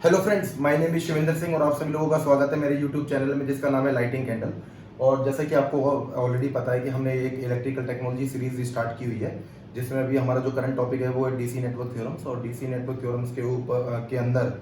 Hello friends, my name is Shivendra Singh और आप सभी लोगों का स्वागत है मेरे यूट्यूब चैनल में जिसका नाम है लाइटिंग कैंडल। और जैसा कि आपको ऑलरेडी पता है कि हमने एक इलेक्ट्रिकल टेक्नोलॉजी सीरीज स्टार्ट की हुई है, जिसमें अभी हमारा जो करंट टॉपिक है वो है डीसी नेटवर्क थ्योरम्स। और डीसी नेटवर्क थ्योरम्स के ऊपर के अंदर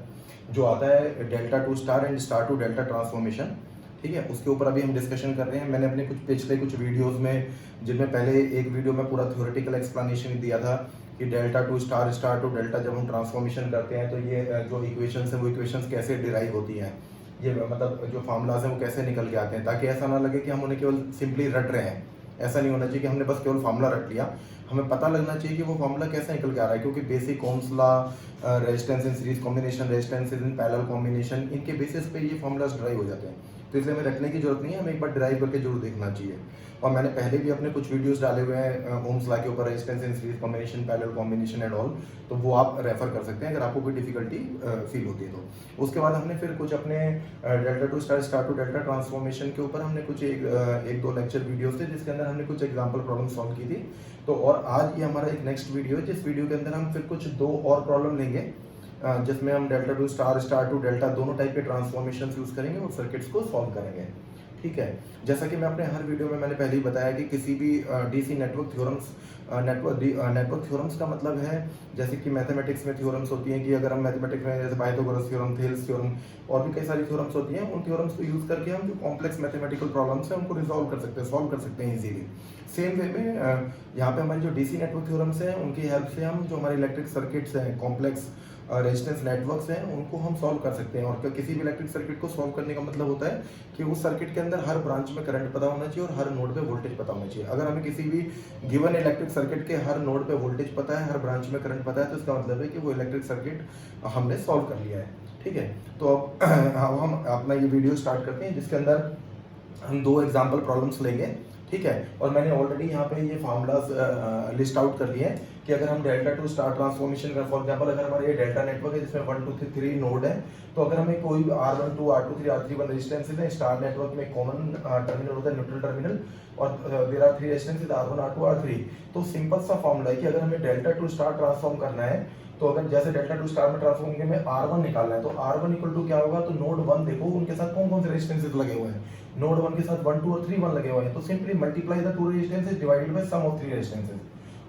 जो आता है delta to star and star to delta transformation, ठीक है, उसके ऊपर अभी हम डिस्कशन कर रहे हैं। मैंने अपने पिछले कुछ वीडियोज़ में, जिनमें पहले एक वीडियो में पूरा थ्योरेटिकल एक्सप्लेनेशन दिया था कि delta to star, star to delta जब हम ट्रांसफॉर्मेशन करते हैं तो ये जो इक्वेशंस है वो इक्वेशंस कैसे डिराइव होती हैं, ये मतलब जो फार्मूलाज हैं वो कैसे निकल के आते हैं, ताकि ऐसा ना लगे कि हम उन्हें केवल सिंपली रट रहे हैं। ऐसा नहीं होना चाहिए कि हमने बस केवल फार्मूला रट लिया, हमें पता लगना चाहिए कि वो फार्मूला कैसे निकल के आ रहा है। क्योंकि basic Ohm's law, resistance in series combination, resistance in parallel combination, इनके बेसिस पे ये फार्मूलाज ड्राइव हो जाते हैं। तो इसलिए हमें रटने की जरूरत नहीं है, हमें एक बार ड्राइव करके जरूर देखना चाहिए। और मैंने पहले भी अपने कुछ वीडियोस डाले हुए हैं ओम्स लॉ के ऊपर, resistance in series combination, parallel combination and all, तो वो आप रेफर कर सकते हैं अगर आपको कोई डिफिकल्टी फील होती है तो। उसके बाद हमने फिर कुछ अपने delta to star, star to delta transformation के ऊपर हमने कुछ एक दो लेक्चर वीडियोस थे जिसके अंदर हमने कुछ एग्जाम्पल प्रॉब्लम सॉल्व की थी। तो और आज ये हमारा एक नेक्स्ट वीडियो है, जिस वीडियो के अंदर हम फिर कुछ दो और प्रॉब्लम लेंगे, जिसमें हम delta to star, star to delta दोनों टाइप के ट्रांसफॉर्मेशन यूज करेंगे और सर्किट्स को सॉल्व करेंगे। ठीक है, जैसा कि मैं अपने हर वीडियो में मैंने पहले ही बताया कि किसी भी DC network theorems, network theorems का मतलब है, जैसे कि मैथमेटिक्स में थ्योरम्स होती हैं कि अगर हम मैथमेटिक्स में जैसे पाइथागोरस थ्योरम, थेल्स थ्योरम और भी कई सारी थ्योरम्स होती हैं, उन थ्योरम्स को यूज करके हम जो कॉम्प्लेक्स मैथमेटिकल प्रॉब्लम्स हैं उनको रिजॉल्व कर सकते हैं, सॉल्व कर सकते हैं इजीली। सेम वे में यहाँ पे हमारी जो डीसी नेटवर्क थ्योरम्स हैं उनकी हेल्प से हम जो हमारे इलेक्ट्रिक सर्किट्स हैं, कॉम्प्लेक्स रेजिस्टेंस नेटवर्क्स हैं, उनको हम सॉल्व कर सकते हैं। और किसी भी इलेक्ट्रिक सर्किट को सॉल्व करने का मतलब होता है कि उस सर्किट के अंदर हर ब्रांच में करंट पता होना चाहिए और हर नोड पे वोल्टेज पता होना चाहिए। अगर हमें किसी भी गिवन इलेक्ट्रिक सर्किट के हर नोड पे वोल्टेज पता है, हर ब्रांच में करंट पता है, तो इसका मतलब है कि वो इलेक्ट्रिक सर्किट हमने सॉल्व कर लिया है। ठीक है, तो अब हम अपना ये वीडियो स्टार्ट करते हैं, जिसके अंदर हम दो एग्जाम्पल प्रॉब्लम्स लेंगे। ठीक है, और मैंने ऑलरेडी यहाँ पे ये फार्मूलाज लिस्ट आउट कर लिए हैं कि अगर हम डेल्टा टू स्टार ट्रांसफॉर्मेशन का, फॉर एग्जांपल अगर हमारे ये डेल्टा नेटवर्क है जिसमें 1 2 3 नोड है, तो अगर हमें कोई भी R12 R23 R31 रेजिस्टेंसेस है, स्टार नेटवर्क में कॉमन टर्मिनल होता है, न्यूट्रल टर्मिनल, और there are 3 resistances R1 R2 R3। तो सिंपल सा फॉर्मूला है कि अगर हमें डेल्टा टू स्टार ट्रांसफॉर्म करना है, तो अगर जैसे डेल्टा टू स्टार में ट्रांसफॉर्म में R1 निकालना है, तो R1 इक्वल टू क्या होगा, तो नोड 1 देखो उनके साथ कौन कौन से रेजिस्टेंसेस लगे हुए हैं। नोड 1 के साथ 1 2 और 3 1 लगे हुए हैं, तो simply multiply the two resistances divided by sum of three resistances.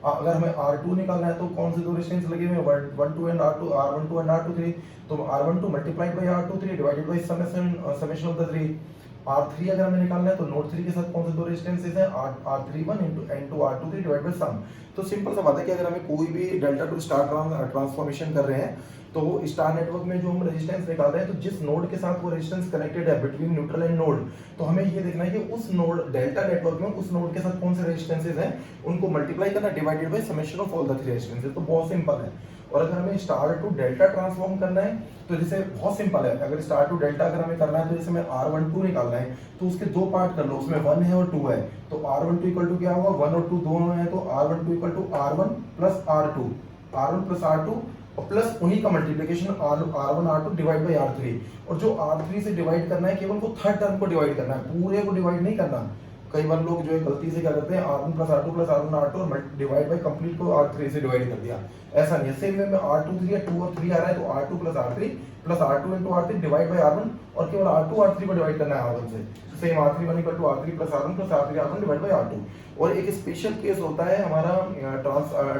अगर हमें R2 निकालना है तो कौन से दो रेजिस्टेंस लगे हुए हैं, 1 2 and R2, R12 and R23, तो R12 multiplied by R23 divided by summation of the three. R3 अगर हमें निकालना है तो नोड 3 के साथ कौन से दो रेजिस्टेंसेस हैं, R31 into R23 divided by सम। तो सिंपल सा बात है कि अगर हमें कोई भी डेल्टा टू स्टार ट्रांसफॉर्मेशन कर रहे हैं, तो वो स्टार नेटवर्क में जो हम रेजिस्टेंस निकाल रहे हैं, तो जिस नोड के साथ वो रेजिस्टेंस कनेक्टेड है बिटवीन न्यूट्रल एंड नोड, तो हमें ये देखना है कि उस नोड डेल्टा नेटवर्क में उस नोड के साथ कौन से रेजिस्टेंसेस हैं, उनको मल्टीप्लाई करना divided by summation of all the three resistances. तो बहुत सिंपल है। और अगर हमें स्टार टू डेल्टा ट्रांसफॉर्म करना है, तो जैसे बहुत सिंपल है, अगर स्टार टू डेल्टा अगर हमें करना है, तो जैसे हमें R12 निकालना है, तो उसके दो पार्ट कर लो, उसमें 1 है और 2 है, तो R12 इक्वल टू क्या होगा, 1 और 2 दोनों है, तो R12 equal to R1 plus R2, R1 plus R2 और प्लस उन्हीं का multiplication R1 R2 divide by R3। और जो R3 से डिवाइड करना है, केवल वो थर्ड टर्म को डिवाइड करना है, पूरे को डिवाइड नहीं करना। कई बार लोग जो है गलती से क्या करते हैं, R1 plus R2 plus R1 R2 और डिवाइड बाई कंप्लीट को R3 से डिवाइड कर दिया। ऐसा नहीं है, सेम वे में R2 3 है, 2 और 3 आ रहा है, तो R2 plus R3 plus R2 into R3 divide by R1, और केवल R2 R3 को डिवाइड करना है R1 से। Same R31 equal to R3 plus R1 plus R3 R1 divide by R2। और एक स्पेशल केस होता है हमारा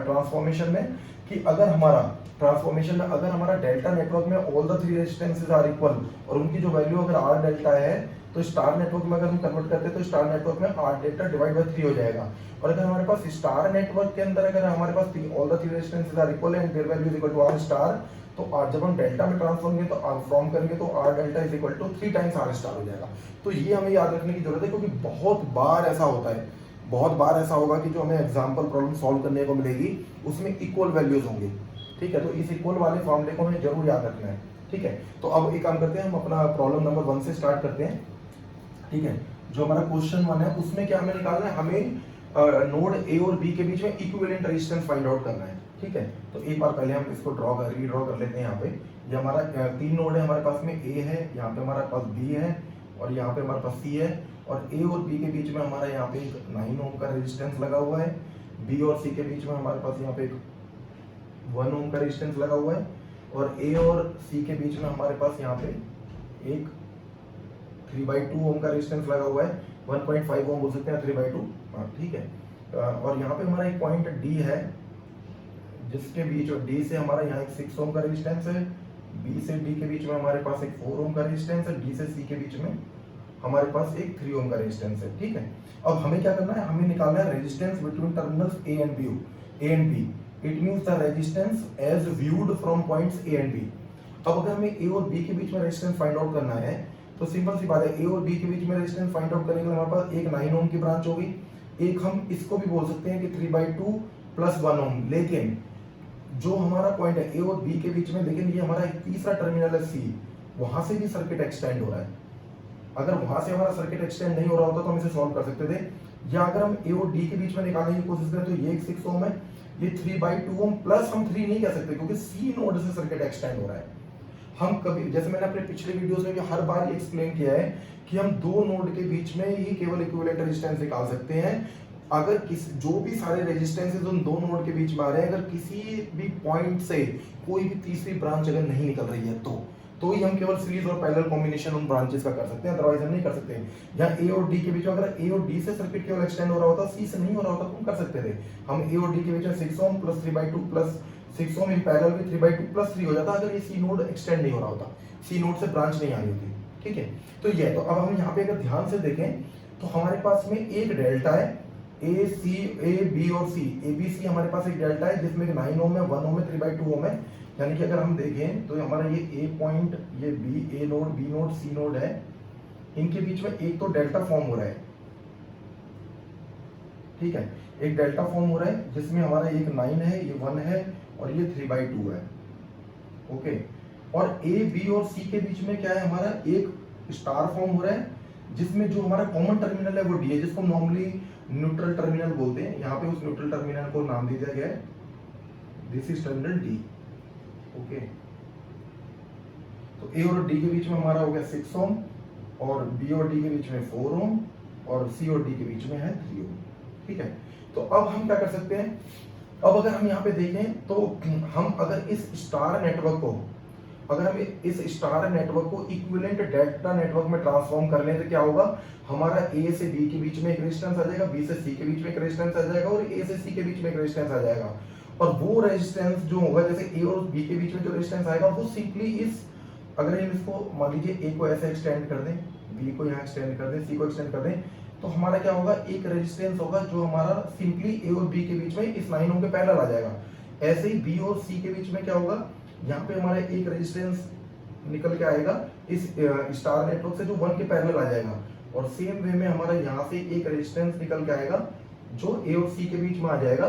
ट्रांसफॉर्मेशन में, कि अगर हमारा डेल्टा नेटवर्क में all the three resistances are equal और उनकी जो वैल्यू अगर R डेल्टा है, तो स्टार नेटवर्क में अगर हम कन्वर्ट करते हैं तो स्टार नेटवर्क में R डेल्टा डिवाइड बाय 3 हो जाएगा। और अगर हमारे पास स्टार नेटवर्क के अंदर अगर हमारे पास all the three resistances are equal and their value is equal to R star, तो जब हम डेल्टा में ट्रांसफॉर्म करेंगे तो R delta is equal to 3 times R star हो जाएगा। तो ये हमें याद रखने की जरूरत है, क्योंकि बहुत बार ऐसा होता है, बहुत बार ऐसा होगा कि जो हमें एग्जाम्पल प्रॉब्लम सॉल्व करने को मिलेगी उसमें इक्वल वैल्यूज होंगी। ठीक है, तो इस इक्वल वाले फॉर्मूले को हमें जरूर याद रखना है। ठीक है, तो अब एक काम करते हैं, हम अपना प्रॉब्लम नंबर 1 से स्टार्ट करते हैं। ठीक है, जो हमारा क्वेश्चन 1 है उसमें क्या हमें निकालना है, हमें नोड ए और बी के बीच में इक्विवेलेंट रेजिस्टेंस फाइंड आउट करना है। ठीक है, तो एक बार पहले हम इसको रीड्रॉ कर लेते हैं। यहाँ पे ये हमारा 3 नोड है, हमारे पास में ए है, यहाँ पे हमारे पास बी है और यहाँ पे हमारे पास सी है। और ए और बी के बीच में हमारा यहाँ पे एक 9 ओम का रेजिस्टेंस लगा हुआ है, बी और सी के बीच में हमारे पास यहाँ पे एक 1 ओम का रेजिस्टेंस लगा हुआ है। और ए और सी के बीच में हमारे पास यहाँ पे एक 3/2 ओम का रेजिस्टेंस लगा हुआ है, 1.5 ओम बोल सकते हैं, 3/2, ठीक है। और यहाँ पे हमारा एक पॉइंट डी है, जिसके बीच और डी से हमारा यहाँ एक 6 ओम का रेजिस्टेंस है, बी से डी के बीच में हमारे पास एक 4 ओम का रेजिस्टेंस है, डी से सी के बीच में हमारे पास एक 3 ओम का रेजिस्टेंस है, ठीक है। अब हमें क्या करना है, हमें निकालना है resistance between terminals A and B. It means the resistance as viewed from points A and B. अब अगर हमें ए और बी के बीच में रेजिस्टेंस फाइंड आउट करना है तो सिंपल सी बात है, ए और बी के बीच में रेजिस्टेंस फाइंड आउट करने के लिए हमारे पास एक 9 ओम की ब्रांच होगी, एक हम इसको भी बोल सकते हैं कि 3/2 + 1 ओम। लेकिन जो हमारा पॉइंट है ए और बी के बीच में, लेकिन ये हमारा एक तीसरा टर्मिनल है सी, वहां से भी सर्किट एक्सटेंड हो रहा है। अगर वहां से हमारा सर्किट एक्सटेंड नहीं हो रहा होता तो हम इसे सॉल्व कर सकते थे। या अगर हम ए और डी के बीच में निकालने की कोशिश करें तो ये एक 6 ओम है, ये 3/2 ओम प्लस हम 3 नहीं कह सकते क्योंकि सी नोड से सर्किट एक्सटेंड हो रहा है। हम कभी, जैसे मैंने अपने पिछले वीडियोस में भी हर बार ये एक्सप्लेन किया है कि हम दो नोड के बीच में ही केवल इक्विवेलेंट रेजिस्टेंस निकाल सकते हैं। अगर जो भी सारे रेजिस्टेंसेस उन दो नोड के बीच में आ रहे हैं, अगर किसी भी पॉइंट से कोई भी तीसरी ब्रांच अगर नहीं निकल रही है तो ही हम केवल सीरीज और पैरेलल कॉम्बिनेशन उन ब्रांचेस का कर सकते हैं, अदरवाइज हम नहीं कर सकते। या ए और डी के बीच में अगर ए और डी से सर्किट केवल एक्सटेंड हो रहा होता, सी से नहीं हो रहा होता तो हम कर सकते थे। हम ए और डी के बीच में 6 ओम + 3/2 + 6 ओम इन पैरेलल में 3/2 + 3 हो जाता अगर ये सी नोड एक्सटेंड नहीं हो रहा होता, सी नोड से ब्रांच नहीं आ रही होती, ठीक है। तो ये तो अब हम यहाँ पे अगर ध्यान से देखें तो हमारे पास में एक डेल्टा है, ए सी, ए बी और सी, ए बी सी हमारे पास एक डेल्टा है जिसमें 9 ओम है, 1 ओम है, 3/2 ओम है। यानी कि अगर हम देखें तो हमारा ये ए पॉइंट, ये बी, ए नोड, बी नोड, सी नोड है, इनके बीच में एक तो डेल्टा फॉर्म हो रहा है, ठीक है, एक डेल्टा फॉर्म हो रहा है जिसमें हमारा एक 9 है, ये 1 है और ये 3/2 है, ओके। और ए बी और सी के बीच में क्या है, हमारा एक स्टार फॉर्म हो रहा है जिसमें जो हमारा कॉमन टर्मिनल है वो डी है, जिसको नॉर्मली न्यूट्रल टर्मिनल बोलते हैं। यहाँ पे उस न्यूट्रल टर्मिनल को नाम दिया गया है, this is terminal D, okay. तो ए और डी के बीच में हमारा हो गया 6 ओम और बी और डी के बीच में 4 ओम और सी और डी के बीच में है 3 ओम, ठीक है। तो अब हम क्या कर सकते हैं, अब अगर हम यहाँ पे देखें तो हम अगर इस स्टार नेटवर्क को, अगर हम इस स्टार नेटवर्क को इक्विवेलेंट डेल्टा नेटवर्क में ट्रांसफॉर्म कर लें तो क्या होगा, हमारा ए से बी के बीच में एक रेजिस्टेंस आ जाएगा, बी से सी के बीच में एक रेजिस्टेंस आ जाएगा और ए से सी के बीच में एक रेजिस्टेंस आ जाएगा। और वो रेजिस्टेंस जो होगा, जैसे ए और बी के बीच में जो रेजिस्टेंस आएगा वो सिंपली इस, अगर हम इसको मान लीजिए ए को ऐसे एक्सटेंड कर दें, बी को यहाँ एक्सटेंड कर दें, सी को एक्सटेंड कर दें, तो हमारा क्या होगा, एक रेजिस्टेंस होगा जो हमारा सिंपली ए और बी के बीच में इस 9 ओम के पैरेलल आ जाएगा। ऐसे ही बी और सी के बीच में क्या होगा, यहाँ पे हमारा एक रेजिस्टेंस निकल के आएगा इस स्टार नेटवर्क से जो 1 के पैरेलल आ जाएगा। और सेम वे में हमारा यहाँ से एक रेजिस्टेंस निकल के आएगा जो ए और सी के बीच में आ जाएगा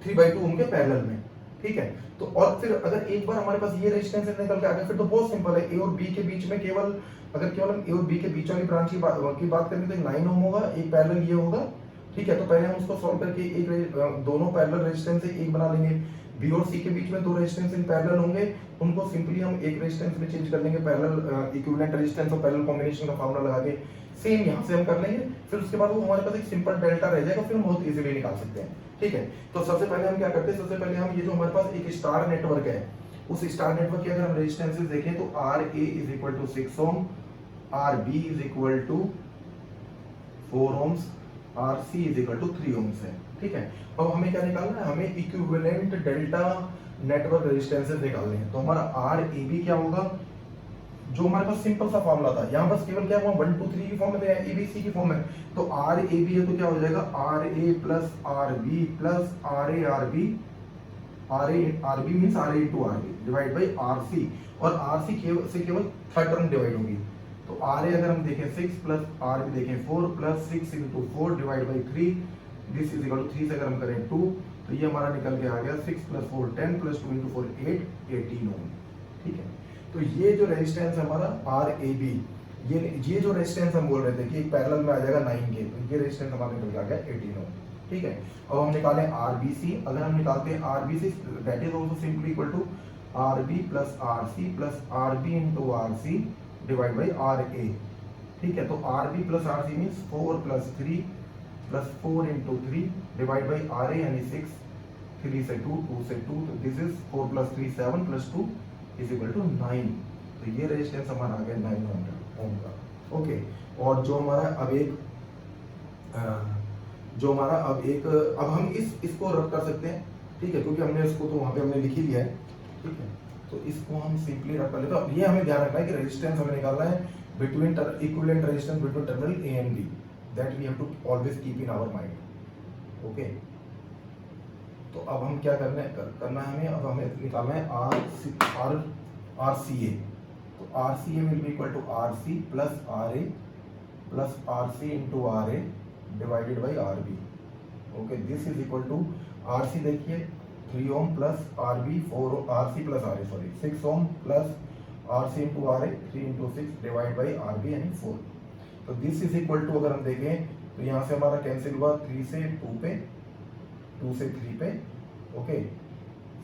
3/2 ओम के पैरेलल में, ठीक है। तो और फिर अगर एक बार हमारे पास ये रेजिस्टेंस निकल के आ गया फिर तो बहुत सिंपल है, ए और बी के बीच में केवल, अगर केवल हम ए और बी के बीच वाली ब्रांच की बात करें तो 9 ओम होगा, एक पैरेलल ये होगा, ठीक है। तो पहले हम उसको सॉल्व करके एक दोनों पैरेलल रेजिस्टेंस से एक बना लेंगे, बी और सी के बीच में दो रेजिस्टेंस इन पैरेलल होंगे, उनको सिंपली हम एक रेजिस्टेंस में चेंज कर लेंगे, पैरेलल इक्विवेलेंट रेजिस्टेंस और पैरेलल कॉम्बिनेशन का फार्मूला लगा के सेम यहाँ से हम कर लेंगे। फिर उसके बाद वो हमारे पास एक सिंपल डेल्टा रह जाएगा, फिर हम बहुत इजीली निकाल सकते हैं, ठीक है। तो सबसे पहले हम क्या करते हैं, सबसे पहले हम ये जो हमारे पास एक स्टार नेटवर्क है, उस स्टार नेटवर्क के अगर हम रेजिस्टेंसेस देखें तो R A is equal to 6 ohm, R B is equal to 4 ohms, R C is equal to 3 ohms है, ठीक है। अब हमें क्या निकालना है, हमें इक्विवेलेंट डेल्टा नेटवर्क रेजिस्टेंसेस निकालने हैं। तो हमारा आर ए बी क्या होगा, जो हमारे पास सिंपल सा फॉर्मूला था, यहाँ बस केवल क्या हुआ 1 2 3 की फॉर्म में ए बी सी की फॉर्म है। तो आर ए बी है तो क्या हो जाएगा, R A plus R B plus R A R B, R A R B means R A into R B divide by R C, और R सी से केवल थर्ड टर्म डिवाइड होगी। तो आर ए अगर हम देखें 6 प्लस आर बी देखें 4 plus 6 into 4 divide by 3, this is equal to 3 से अगर हम करें 2, तो ये हमारा निकल के आ गया 6 प्लस 4 10 प्लस 2 इंटू 4 8 18 ओम, ठीक है। तो ये जो रेजिस्टेंस है हमारा आर ए बी, ये जो रेजिस्टेंस हम बोल रहे थे कि एक पैरेलल में आ जाएगा 9 के, तो ये रेजिस्टेंस हमारा निकल के आ गया 18 ओम, ठीक है। अब हम निकालें आर बी सी, अगर हम निकालते हैं R B C that is also simply equal to R B plus R C plus R B into R C divide by R A, ठीक है। तो R B plus R C means 4 plus 3 plus 4 into 3 divide by R A यानी 6, 3 से 2, 2 से 2, तो this is 4 plus 3 7 plus 2 is equal to 9। तो ये resistance हमारा आ गया 900 ओम का। ओके, और जो हमारा अब एक अब हम इसको रब कर सकते हैं, ठीक है, क्योंकि हमने इसको तो वहाँ पे हमने लिख ही लिया है, ठीक है। तो इसको हम सिंपली रब कर लेते हैं। ये हमें ध्यान रखना है कि रेजिस्टेंस हमें निकालना है between equivalent resistance between terminal A and B, that we have to always keep in our mind. Okay, तो अब हम क्या करना है हमें, अब हमें निकालना है आर सी ए। तो R C A will be equal to R C plus R C into R A divided by R B. Okay, this is equal to R C देखिए 3 ohm plus R B 4 R C plus R A sorry 6 ohm plus R C into R A 3 into 6 divide by R B यानी 4। तो this is equal to अगर हम देखें तो यहाँ से हमारा कैंसिल हुआ 3 से 2 पे, 2 से 3 पे। ओके,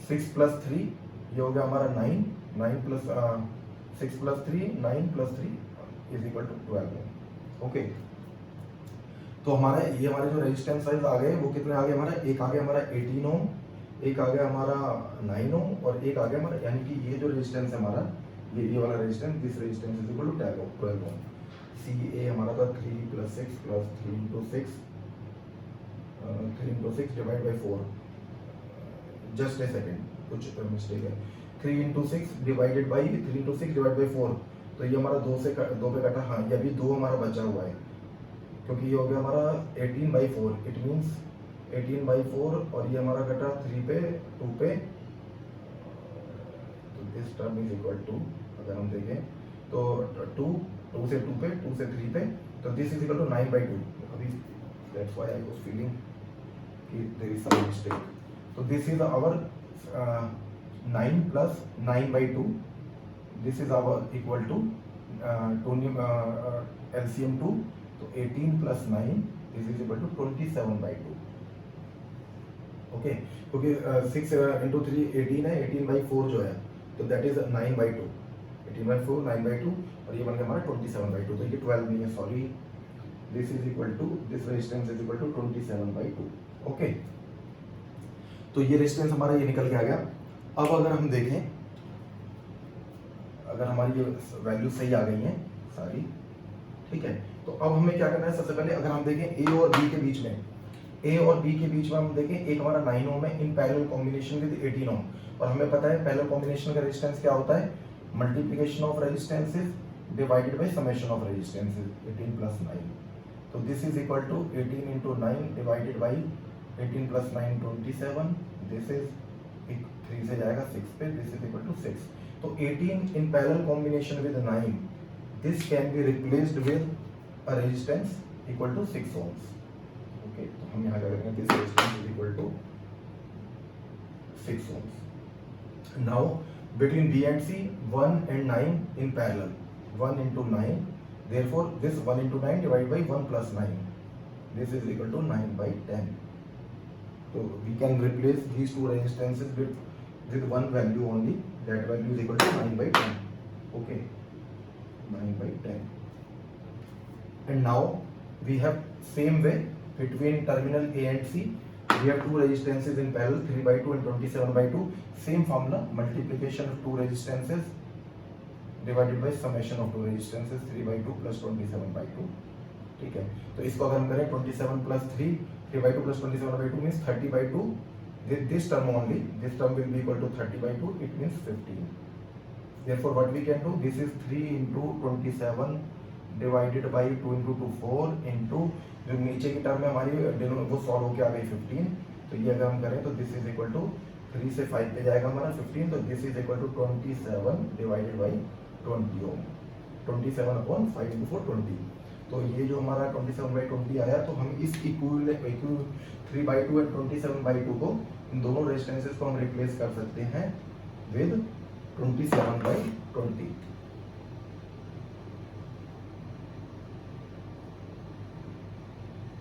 6 प्लस 3 ये हो गया हमारा 9, 9 plus 6 plus 3 9 plus 3 is equal to 12। Okay, तो हमारे जो रेजिस्टेंस साइज आ गए वो कितने आ गए हमारा, एक आ गया हमारा 18 ओम, एक आ गया हमारा 9 ओम और एक आ गया हमारा, यानी कि ये जो रेजिस्टेंस है हमारा ये वाला resistance, this resistance is equal to 12 ohm. सी ए हमारा था 3 plus 6 plus 3 into 6 3 into 6 divide by 4, just a second कुछ मिस्टेक है, 3 into 6 divided by 3 into 6 divide by 4। तो ये हमारा 2 पे कटा, हाँ ये अभी 2 हमारा बचा हुआ है, क्योंकि ये हो गया हमारा 18/4, इट मीन्स 18/4 और ये हमारा कटा 3 पे 2 पे। तो this term is equal to, अगर हम देखें तो 2 से 2 पे 2 से 3 पे, तो दिस इज इक्वल टू 9/2। अभी that's why I was feeling कि देयर इज सम मिस्टेक। तो this is our 9 plus 9/2, this is our equal to LCM 2, तो 18 plus 9 this is equal to 27/2। Okay, क्योंकि 6 इंटू 3 18 है, 18/4 जो है तो दैट इज 9/2, 18/4 9/2 और ये बन गया हमारा 27/2। तो ये 12 नहीं है, sorry, this is equal to this resistance is equal to 27/2। Okay, तो ये रेजिस्टेंस हमारा ये निकल के आ गया। अब अगर हम देखें, अगर हमारी ये वैल्यू सही आ गई हैं सारी, ठीक है, तो अब हमें क्या करना है, सबसे पहले अगर हम देखें ए और बी के बीच में, ए और बी के बीच में हम देखें, एक हमारा 9 ओम है इन पैरेलल कॉम्बिनेशन विद 18 ओम, और हमें पता है पैरेलल कॉम्बिनेशन का रेजिस्टेंस क्या होता है, multiplication of resistances divided by summation of resistances 18 plus 9। तो this is equal to 18 into 9 divided by 18 plus 9 27, this is 3 से जाएगा 6 पे, दिस इज इक्वल टू 6। तो 18 in parallel combination with 9, this can be replaced with a resistance equal to 6 ohms. Okay, तो हम यहाँ क्या करेंगे, this resistance is equal to 6 ohms. Now between B and C, 1 and 9 in parallel, 1 into 9, therefore this 1 into 9 divided by 1 plus 9, this is equal to 9/10. So we can replace these two resistances with one value only, that value is equal to 9/10. Okay, 9/10. And now we have same way between terminal A and C, we have two resistances in parallel, 3/2 and 27/2. Same formula, multiplication of two resistances divided by summation of two resistances, 3/2 plus 27/2. ठीक है, तो इसको अगर हम करें 27 plus 3, 3/2 plus 27/2 means 30/2. This term only, this term will be equal to 30/2, it means 15. Therefore what we can do, this is 3 into 27 divided by 2 into 2 4 into जो नीचे की टर्म है हमारी वो सॉल्व होकर आ गई 15। तो ये अगर हम करें तो दिस इज इक्वल टू 3 से 5 पे जाएगा हमारा 15, तो this is equal to 27 divided by 20 ohm, 27/5 into 4 20। तो ये जो हमारा 27/20 आया, तो हम इस इक्विवेलेंट 3/2 एंड 27/2 को, इन दोनों रेजिस्टेंसेस को हम रिप्लेस कर सकते हैं विद 27/20।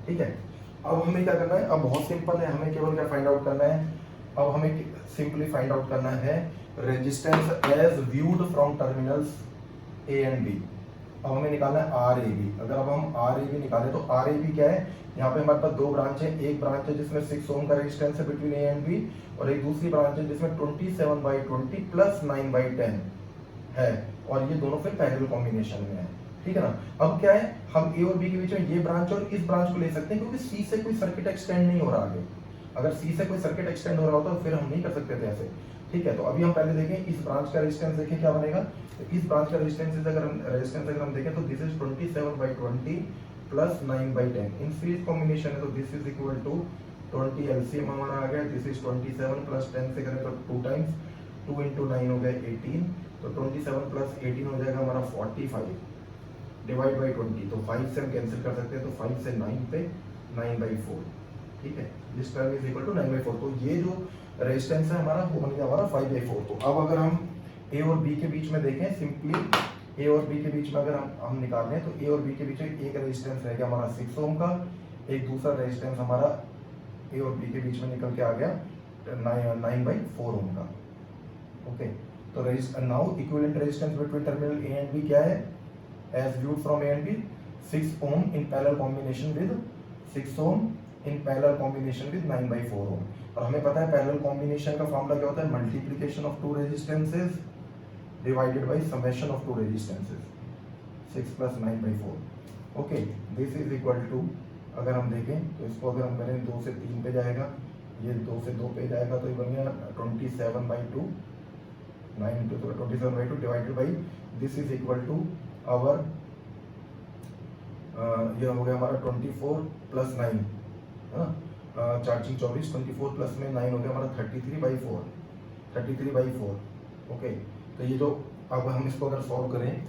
ठीक है, अब हमें क्या करना है, अब बहुत सिंपल है, हमें केवल क्या फाइंड आउट करना है, अब हमें सिंपली फाइंड आउट करना है resistance as viewed from terminals A and B. अब हमें निकालना है आर ए बी। अगर अब हम आर ए बी निकालें तो आर ए बी क्या है, यहाँ पे हमारे पास दो ब्रांच है, एक ब्रांच है जिसमें 6 ओम का रेजिस्टेंस है बिटवीन ए एंड बी, और एक दूसरी ब्रांच है जिसमें 27/20 प्लस 9/10 है, और ये दोनों फिर पैरेलल कॉम्बिनेशन में है, ठीक है ना। अब क्या है, हम ए और बी के बीच में ये ब्रांच और इस ब्रांच को ले सकते हैं, क्योंकि सी से कोई सर्किट एक्सटेंड नहीं हो रहा आगे। अगर सी से कोई सर्किट एक्सटेंड हो रहा होता तो फिर हम नहीं कर सकते थे ऐसे, ठीक है। तो अभी हम पहले देखें इस ब्रांच का रेजिस्टेंस, देखें क्या बनेगा। तो इस ब्रांच का रेजिस्टेंस अगर हम देखें तो this is 27/20 plus 9/10 in series combination है, तो this is equal to 20 LCM हमारा आ गया, दिस इज 27 प्लस 10 से करें तो 2 टाइम्स 2 into 9 हो गया 18, तो 27 प्लस 18 हो जाएगा हमारा 45 डिवाइड बाई 20, तो 5 से हम कैंसिल कर सकते हैं, तो 5 से 9 पे 9/4, ठीक है। This term is equal to 9/4। तो ये जो रेजिस्टेंस है हमारा वो बन गया हमारा 5/4। तो अब अगर हम ए और बी के बीच में देखें, सिंपली ए और बी के बीच में अगर हम निकाल लें, तो ए और बी के बीच में एक रेजिस्टेंस रहेगा हमारा 6 ओम का, एक दूसरा रेजिस्टेंस हमारा ए और बी के बीच में निकल के आ गया 9/4 ओम का, ओके। तो now equivalent resistance between terminal A and B क्या है, as viewed from A and B 6 ohm in parallel combination with 6 ohm in parallel combination with 9/4 ohm. और हमें पता है पैरेलल कॉम्बिनेशन का फॉर्मूला क्या होता है, multiplication of two resistances divided by summation of two resistances, 6 plus 9/4, okay. This is equal to, अगर हम देखें तो इसको अगर हम करें 2 से 3 पे जाएगा, ये 2 से 2 पे जाएगा, तो ये बन गया 27/2, 9 into 27/2 divided by this is equal to our, ये हो गया हमारा 24 प्लस 9, है ना, चार्जिंग 24, 24 प्लस में 9 हो गया हमारा 33/4, ओके। तो ये जो, अब हम इसको अगर सॉल्व करें,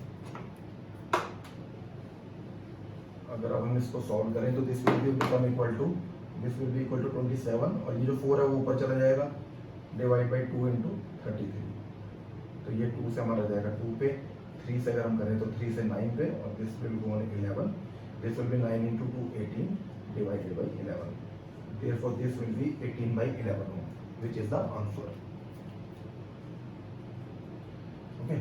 अगर अब हम इसको सॉल्व करें तो this will be become equal to 27, और ये जो 4 है वो ऊपर चला जाएगा, डिवाइड बाई 2 into 33, तो ये 2 से हमारा जाएगा 2 पे, 3 से अगर हम करें तो 3 से 9 पे, और this will go on 11, this will B 9 into 2 18 divided by 11, therefore this will be 18/11 which is the answer, okay।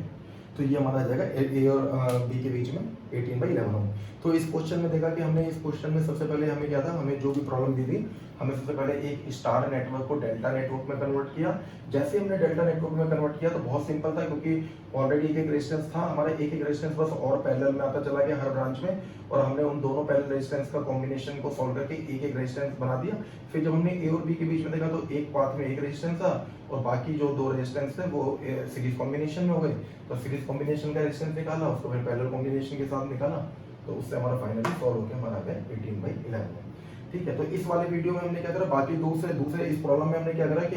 तो ये हमारा आ जाएगा ए और बी के बीच में 18/11। तो इस क्वेश्चन में देखा कि हमने इस क्वेश्चन में सबसे पहले हमें क्या था, हमें जो भी प्रॉब्लम दी थी, हमें सबसे पहले एक स्टार नेटवर्क को डेल्टा नेटवर्क में कन्वर्ट किया। जैसे हमने डेल्टा नेटवर्क में कन्वर्ट किया तो बहुत सिंपल था, क्योंकि ऑलरेडी एक रेजिस्टेंस था हमारा, एक रेजिस्टेंस बस और पैरेलल में आता चला गया हर ब्रांच में, और हमने उन दोनों पैरेलल रेजिस्टेंस का कॉम्बिनेशन को सॉल्व करके एक रेजिस्टेंस बना दिया। फिर जब हमने ए और बी के बीच में देखा तो एक पाथ में एक रेजिस्टेंस था, और बाकी जो 2 रेजिस्टेंस थे वो सीरीज कॉम्बिनेशन में हो गए। तो सीरीज कॉम्बिनेशन का रेजिस्टेंस निकाला, उसको फिर पैरेलल कॉम्बिनेशन के साथ निकाला, तो उससे हमारा फाइनली सॉल्व होकर हमारा आ गया 18/11, ठीक है। तो इस वाले वीडियो में हमने क्या करा, बाकी दूसरे इस प्रॉब्लम में हमने क्या करा कि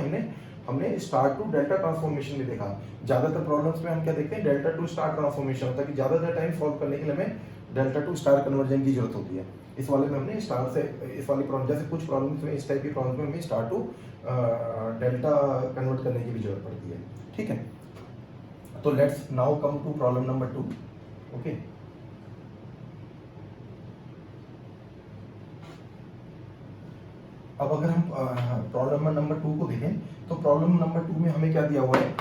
हमने स्टार टू डेल्टा ट्रांसफॉर्मेशन भी देखा। ज्यादातर प्रॉब्लम्स में हम क्या देखते हैं, डेल्टा टू स्टार ट्रांसफॉर्मेशन होता है, कि ज्यादातर टाइम सॉल्व करने के लिए हमें डेल्टा टू स्टार कन्वर्जन की जरूरत होती है। इस वाले में हमने स्टार से, इस वाली प्रॉब्लम जैसे कुछ प्रॉब्लम्स में, इस टाइप की प्रॉब्लम में हमें स्टार टू डेल्टा कन्वर्ट करने की भी जरूरत पड़ती है, ठीक है। तो let's now come to problem number 2, okay. अब अगर हम प्रॉब्लम नंबर 2 को देखें तो प्रॉब्लम नंबर 2 में हमें क्या दिया हुआ है,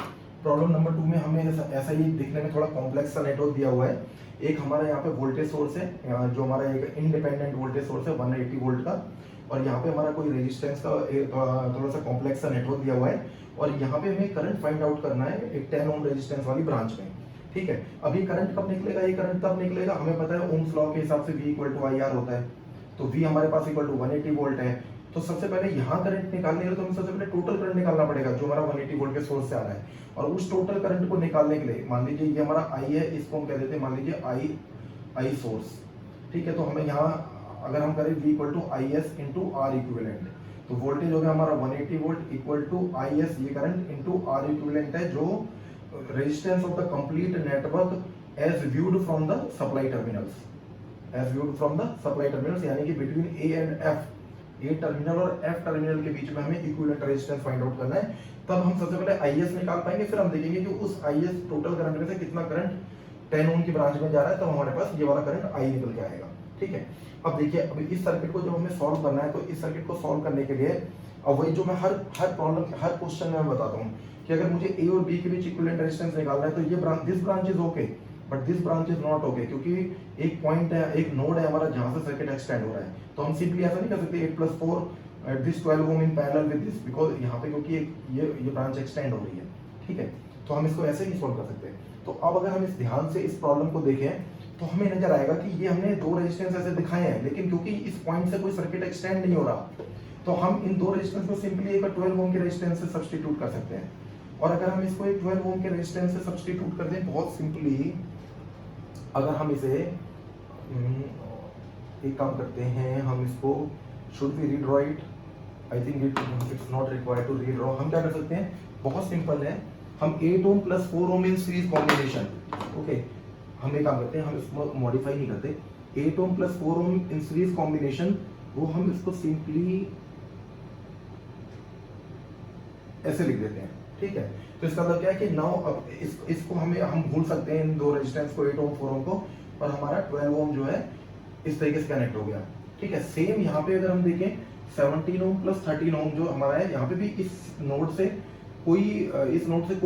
प्रॉब्लम नंबर 2 में हमें ऐसा ही दिखने में थोड़ा कॉम्प्लेक्स सा नेटवर्क दिया हुआ है। एक हमारा यहाँ पे वोल्टेज सोर्स है, जो हमारा एक इंडिपेंडेंट वोल्टेज सोर्स है 180 वोल्ट का, और यहाँ पे हमारा कोई रेजिस्टेंस का थोड़ा सा कॉम्प्लेक्स सा नेटवर्क दिया हुआ है, और यहाँ पे हमें करंट फाइंड आउट करना है एक 10 ओम रेजिस्टेंस वाली ब्रांच में, ठीक है। अभी करंट कब निकलेगा, ये करंट तब निकलेगा, हमें पता है ओम्स लॉ के हिसाब से V = IR होता है, तो V हमारे पास इक्वल टू 180 वोल्ट है। तो सबसे पहले यहाँ करंट निकालने के लिए तो हमें सबसे पहले टोटल करंट निकालना पड़ेगा, जो हमारा 180 वोल्ट के सोर्स से आ रहा है, और उस टोटल करंट को निकालने के लिए मान लीजिए ये हमारा I है, इसको हम कह देते हैं मान लीजिए I सोर्स, ठीक है। तो हमें यहाँ अगर हम करें V = IS × R इक्विवेलेंट, तो वोल्टेज हो गया हमारा 180 वोल्ट इक्वल टू IS, ये करंट × R इक्विवेलेंट है, जो resistance of the complete network as viewed from the supply terminals, यानी कि between A and F, A terminal और F टर्मिनल के बीच में हमें इक्विवेलेंट रेजिस्टेंस फाइंड आउट करना है। तब हम सबसे पहले IS निकाल पाएंगे, फिर हम देखेंगे कि उस IS टोटल करंट में से कितना करंट 10 ओम की ब्रांच में जा रहा है, तब हमारे पास ये वाला करंट I निकल के आएगा, ठीक है। अब देखिए, अभी इस सर्किट को जब हमें सॉल्व करना है, तो इस सर्किट को सॉल्व करने के लिए अब वही जो मैं हर प्रॉब्लम हर क्वेश्चन में बताता हूँ कि अगर मुझे A और B के बीच इक्विवेलेंट रेजिस्टेंस निकालना है, तो ये branch, this branch is okay, but this branch is not okay, क्योंकि एक पॉइंट है, एक नोड है हमारा जहां से सर्किट एक्सटेंड हो रहा है। तो हम सिंपली ऐसा नहीं कर सकते 8+4 this 12 ohm in parallel with this, because यहाँ पे क्योंकि ये ब्रांच एक्सटेंड हो रही है, ठीक है। तो हम इसको ऐसे ही सॉल्व कर सकते हैं। तो अब अगर हम इस ध्यान से इस प्रॉब्लम को देखें तो हमें नजर आएगा कि ये हमने दो रेजिस्टेंस ऐसे दिखाए हैं, लेकिन क्योंकि इस पॉइंट से कोई सर्किट एक्सटेंड नहीं हो रहा, तो हम इन दो रेजिस्टेंस को सिंपली एक 12 ओम के रेजिस्टेंस से सब्स्टिट्यूट कर सकते हैं। और अगर हम इसको एक 12 ओम के रेजिस्टेंस से सब्स्टिट्यूट कर दें बहुत सिंपली, अगर हम इसे एक काम करते हैं, हम इसको should we redraw it, I think it's not required to redraw. हम क्या कर सकते हैं, बहुत सिंपल है, हम 8 ohm plus 4 ohm in series combination, okay, हम एक काम करते हैं, हम इसको मॉडिफाई नहीं करते, 8 ohm plus 4 ohm in series combination, वो हम इसको सिंपली ऐसे लिख देते हैं, ठीक है। तो इसका मतलब क्या है कि नाउ अब इसको हम भूल सकते हैं इन दो रेजिस्टेंस को, 8 ओम 4 ओम को, और हमारा 12 ओम जो है इस तरीके से कनेक्ट हो गया, ठीक है। सेम यहाँ पे अगर हम देखें 17 ओम प्लस 13 ओम जो हमारा है, यहाँ पे भी इस नोड से कोई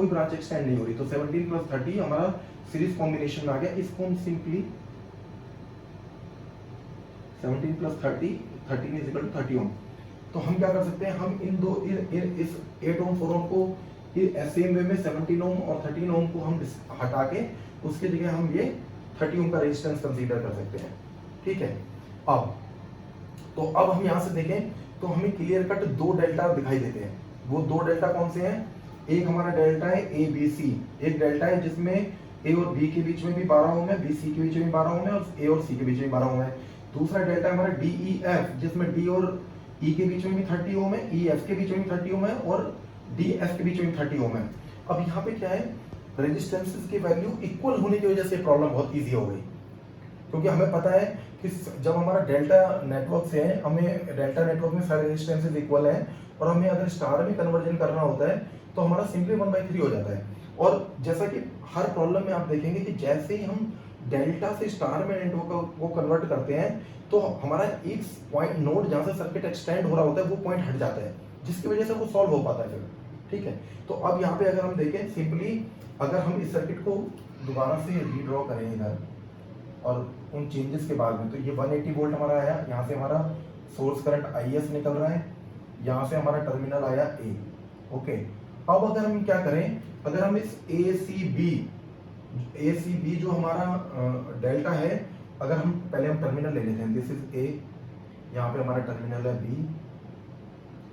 ब्रांच एक्सटेंड नहीं हो रही, तो 17 प्लस 30 हमारा सीरीज कॉम्बिनेशन में आ गया। इसको हम simply 17 plus 30, 13 is equal to 30 ohm. तो हम क्या कर सकते हैं, हम इस 8 ओम 4 ओम को सेम वे में 17 ओम और 13 ओम को हम हटा के उसकी जगह हम ये 30 ओम का रेजिस्टेंस कंसीडर कर सकते हैं, ठीक है। अब हम यहां से देखें तो हमें क्लियर कट दो डेल्टा दिखाई देते हैं। वो दो डेल्टा कौन से हैं, एक हमारा डेल्टा है ए बी सी, एक डेल्टा है जिसमें ए और बी के बीच में भी 12 ओम है, बी सी के बीच में भी 12 ओम है, और ए और सी के बीच में 12 ओम है। दूसरा डेल्टा हमारा डी ई एफ, जिसमें डी और ई के बीच में भी 30 ओम है, ई एफ के बीच में भी 30 ओम है, और डी एफ के बीच में भी 30 ओम है। अब यहाँ पे क्या है, रेजिस्टेंसेस की वैल्यू इक्वल होने की वजह से प्रॉब्लम बहुत ईजी हो गई, क्योंकि हमें पता है कि जब हमारा डेल्टा नेटवर्क से है, हमें डेल्टा नेटवर्क में सारे रेजिस्टेंसेस इक्वल हैं, और हमें अगर स्टार में कन्वर्जन करना होता है तो हमारा सिंपली 1/3 हो जाता है। और जैसा कि हर प्रॉब्लम में आप देखेंगे कि जैसे ही हम डेल्टा से स्टार में नेटवर्क को कन्वर्ट करते हैं तो हमारा एक पॉइंट नोड जहां से सर्किट एक्सटेंड हो रहा होता है वो पॉइंट हट जाता है, जिसकी वजह से वो सॉल्व हो पाता है फिर, ठीक है। तो अब यहाँ पे अगर हम देखें सिंपली, अगर हम इस सर्किट को दोबारा से रीड्रॉ करें इधर और उन चेंजेस के बाद में, तो ये 180 वोल्ट हमारा आया, यहाँ से हमारा सोर्स करंट IS निकल रहा है, यहाँ से हमारा टर्मिनल आया A, ओके। अब अगर हम क्या करें, अगर हम इस ACB जो हमारा डेल्टा है, अगर हम पहले हम टर्मिनल ले लेते हैं, दिस इज A, यहाँ पे हमारा टर्मिनल है B,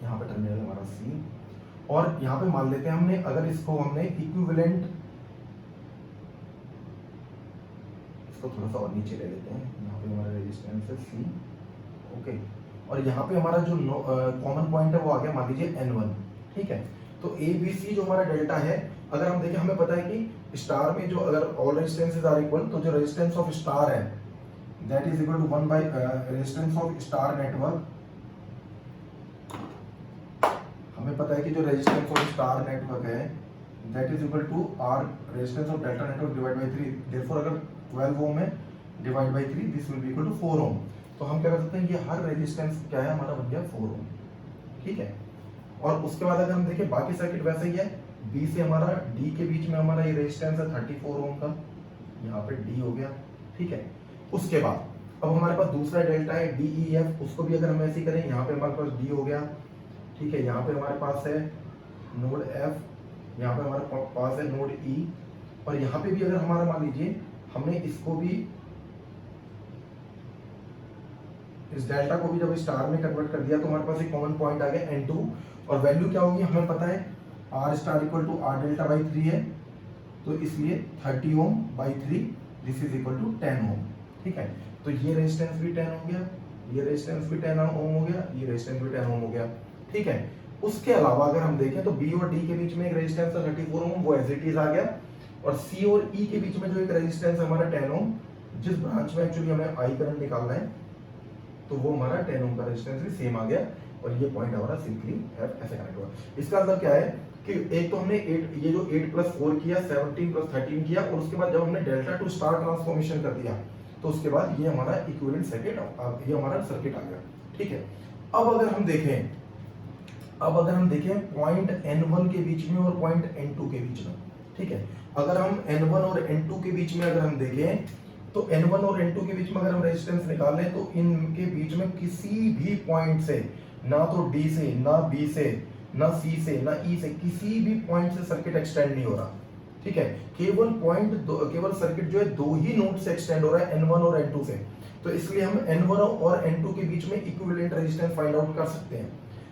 यहाँ पे टर्मिनल है हमारा C, और यहाँ पे मान लेते हैं हमने, अगर इसको हमने इक्विवेलेंट, इसको थोड़ा सा और नीचे ले लेते हैं, यहाँ पे हमारा रेजिस्टेंस है C, ओके, और यहाँ पे हमारा जो कॉमन पॉइंट है वो आ गया मान लीजिए N1, ठीक है। तो ABC जो हमारा डेल्टा है, अगर हम देखें हमें पता है कि स्टार में जो अगर ऑल रेजिस्टेंसेस आर इक्वल, तो जो रेजिस्टेंस ऑफ स्टार है that is equal to 1 by resistance of star network. हमें पता है कि जो रेजिस्टेंस ऑफ स्टार नेटवर्क है that is equal to R resistance of delta network divide by 3, therefore अगर 12 ओम है divide by 3, this will be equal to 4 ohm. तो हम क्या कर सकते हैं, ये हर रेजिस्टेंस क्या है हमारा बन गया 4 ओम, ठीक है। और उसके बाद अगर हम देखें बाकी सर्किट वैसे ही है, B से हमारा D के बीच में हमारा ये रेजिस्टेंस है 34 ओम का, यहाँ पे D हो गया, ठीक है। उसके बाद अब हमारे पास दूसरा डेल्टा है DEF, उसको भी अगर हम ऐसे ही करें, यहाँ पे हमारे पास D हो गया, ठीक है, यहाँ पे हमारे पास है नोड F, यहाँ पे हमारे पास है नोड E, और यहाँ पे भी अगर हमारा मान लीजिए हमने इसको भी, इस डेल्टा को भी जब स्टार में कन्वर्ट कर दिया तो हमारे पास एक कॉमन पॉइंट आ गया N2, और वैल्यू क्या होगी हमें पता है, R star equal to R delta by 3 है, तो इसलिए 30 ohm by 3, this is equal to 10 ohm, ठीक है। तो ये रेजिस्टेंस भी 10 हो गया, ये रेजिस्टेंस भी 10 ओम हो गया, ये रेजिस्टेंस भी 10 ओम हो गया, ठीक है। उसके अलावा अगर हम देखें तो B और D के बीच में एक रेजिस्टेंस है 34 ओम, वो एज इट इज आ गया, और C और E के बीच में जो एक रेजिस्टेंस है हमारा 10 ओम, जिस ब्रांच में एक्चुअली हमें I करंट निकालना है, तो वो हमारा 10 ओम का रेजिस्टेंस भी सेम आ गया, और ये पॉइंट हमारा सिंपली ऐसे कनेक्ट हुआ। इसका मतलब क्या है कि एक तो हमने 8, ये जो 8 प्लस 4 किया, 17 प्लस 13 किया, और उसके बाद जब हमने डेल्टा टू स्टार ट्रांसफॉर्मेशन कर दिया तो उसके बाद ये हमारा इक्विवेलेंट सर्किट, ये हमारा सर्किट आ गया, ठीक है। अब अगर हम देखें पॉइंट N1 के बीच में और पॉइंट N2 के बीच में, ठीक है। अगर हम N1 और N2 के बीच में अगर हम देखें तो N1 और N2 के बीच में अगर हम रेजिस्टेंस निकालें तो इनके बीच में किसी भी पॉइंट से, ना तो D से, ना B से, ना C से, ना E से, किसी भी पॉइंट से सर्किट एक्सटेंड नहीं हो रहा। ठीक है, केवल सर्किट जो है दो ही नोड से एक्सटेंड हो रहा है, N1 और N2 से। तो इसलिए हम N1 और N2 के बीच में इक्विवेलेंट रेजिस्टेंस फाइंड आउट कर सकते हैं।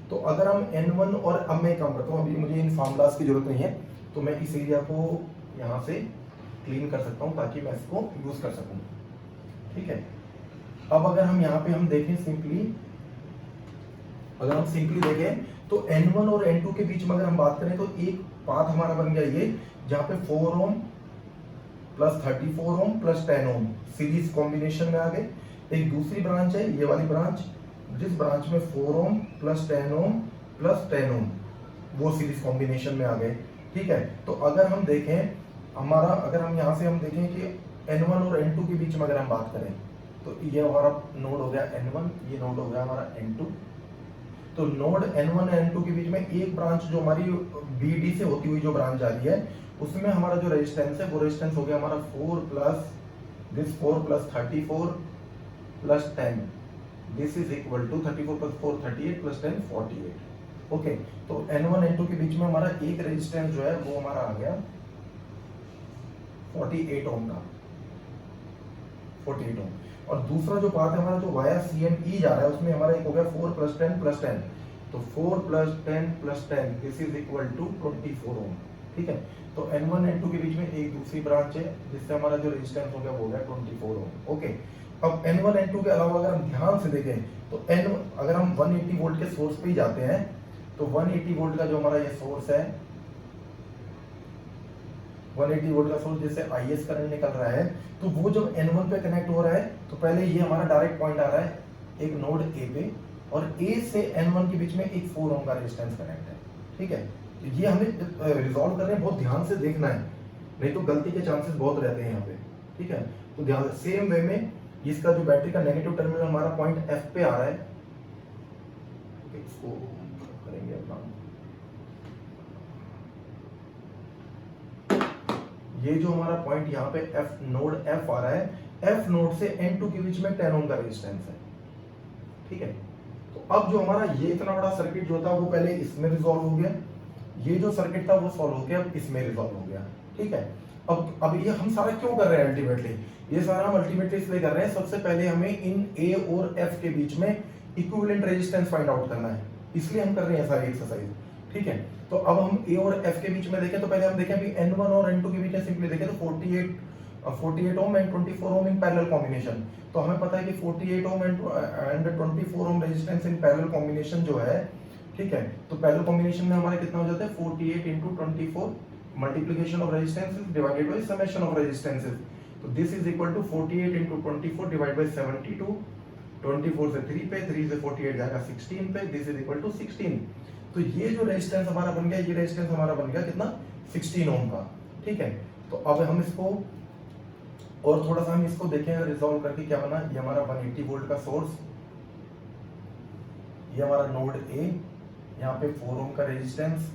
तो अगर हम N1 और अब मैं काम करता हूँ, अभी मुझे इन फार्मूलाज की जरूरत नहीं है, तो मैं इस एरिया को यहाँ से क्लीन कर सकता हूँ ताकि मैं इसको यूज कर सकूँ। ठीक है, अब अगर हम यहाँ पे हम देखें सिंपली, अगर हम सिंपली देखें तो N1 और N2 के बीच में अगर हम बात करें तो एक पाथ हमारा बन गया ये, जहाँ पे 4 ओम प्लस 34 ओम प्लस 10 ओम सीरीज कॉम्बिनेशन में आ गए। एक दूसरी ब्रांच है ये वाली ब्रांच, जिस ब्रांच में 4 ओम प्लस 10 ओम प्लस 10 ओम वो सीरीज कॉम्बिनेशन में आ गए। ठीक है, तो अगर हम देखें हमारा, अगर हम यहाँ से हम देखें कि N1 और N2 के बीच में अगर हम बात करें तो ये हमारा नोड हो गया N1, ये नोड हो गया हमारा N2। तो नोड N1 और N2 के बीच में एक ब्रांच जो हमारी BD से होती हुई जो ब्रांच जा रही है, उसमें हमारा जो रेजिस्टेंस है वो रेजिस्टेंस हो गया हमारा 4 plus this 4 plus 34 plus 10, this is equal to 34 plus 4 38 plus 10 48। Okay, तो N1 N2 के बीच में हमारा एक रेजिस्टेंस जो है वो हमारा आ गया 48 ओम का, 48 ओम। और दूसरा जो पाथ है हमारा जो वाया CME जा रहा है उसमें हमारा एक हो गया 4 प्लस 10 प्लस 10, तो 4 plus 10 plus 10 this is equal to 24 ओम। ठीक है, तो N1 N2 के बीच में एक दूसरी ब्रांच है जिससे हमारा जो रेजिस्टेंस हो गया वो हो गया 24 ओम। ओके, अब N1 N2 के अलावा अगर हम ध्यान से देखें तो अगर हम 180 वोल्ट के सोर्स पे ही जाते हैं तो 180 वोल्ट का जो हमारा ये सोर्स है, 180 वोल्ट का सोर्स जिससे IS करंट निकल रहा है, तो वो जब N1 पे कनेक्ट हो रहा है तो पहले ये हमारा डायरेक्ट पॉइंट आ रहा है एक नोड A पे, और A से N1 के बीच में एक 4 ओम का रेजिस्टेंस कनेक्ट है। ठीक है, तो ये हमें रिजॉल्व कर रहे हैं, बहुत ध्यान से देखना है, नहीं तो गलती के चांसेस बहुत रहते हैं यहाँ पे। ठीक है, तो ध्यान, सेम वे में इसका जो बैटरी का नेगेटिव टर्मिनल हमारा पॉइंट F पे आ रहा है, इसको करेंगे अपना, ये जो हमारा पॉइंट यहाँ पे नोड F आ रहा है, F नोड से N2 के बीच में 10 ओम का रेजिस्टेंस है। ठीक है, तो अब जो हमारा ये इतना बड़ा सर्किट जो था वो पहले इसमें रिजॉल्व हो गया, ये जो सर्किट था वो सॉल्व हो गया, अब इसमें रिजॉल्व हो गया। ठीक है, अब ये हम सारा क्यों कर रहे हैं अल्टीमेटली, ये सारा हम अल्टीमेटली इसलिए कर रहे हैं, सबसे पहले हमें इन A और F के बीच में इक्विवेलेंट रेजिस्टेंस फाइंड आउट करना है, इसलिए हम कर रहे हैं सारी एक्सरसाइज। ठीक है, तो अब हम A और F के बीच में देखें तो पहले हम देखें अभी N1 और N2 के बीच में सिंपली देखें तो 48 ohm and 24 ohm in parallel combination. तो हमें पता है कि 48 ohm and 24 ohm resistance in parallel combination जो है, ठीक है, तो पैरेलल कॉम्बिनेशन में हमारा कितना हो जाता है 48 into 24 multiplication of resistances divided by summation of resistances. तो this is equal to 48 into 24 divide by 72, 24 से 3 पे, 3 से 48 जाएगा 16 पे, दिस इज इक्वल टू 16। तो ये जो रेजिस्टेंस हमारा बन गया, ये रेजिस्टेंस हमारा बन गया कितना 16 ओम का। ठीक है, तो अब हम इसको और थोड़ा सा हम इसको देखें रिजॉल्व करके क्या बना, ये हमारा 180 वोल्ट का सोर्स, ये हमारा नोड A, यहाँ पे 4 ओम का रेजिस्टेंस,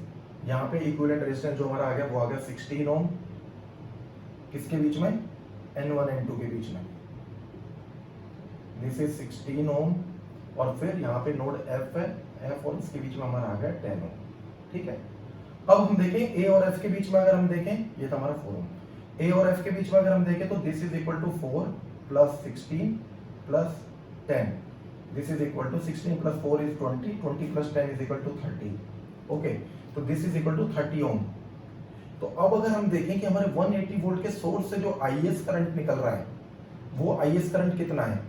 यहाँ पे इक्विवेलेंट रेजिस्टेंस जो हमारा आ गया वो आ गया 16 ओम, किसके बीच में, N1 N2 के बीच में, दिस इज 16 ओम। और फिर यहाँ पे नोड F है, F और इसके बीच में हमारा आ गया 10 ओम। ठीक है, अब हम देखें A और F के बीच में अगर हम देखें, ये था हमारा 4 ओम, A और F के बीच में अगर हम देखें तो this is equal to 4 plus 16 plus 10, this is equal to 16 plus 4 is 20, 20 plus 10 is equal to 30। Okay, तो this is equal to 30 ohm. तो अब अगर हम देखें कि हमारे 180 वोल्ट के सोर्स से जो IS करंट निकल रहा है वो IS करंट कितना है।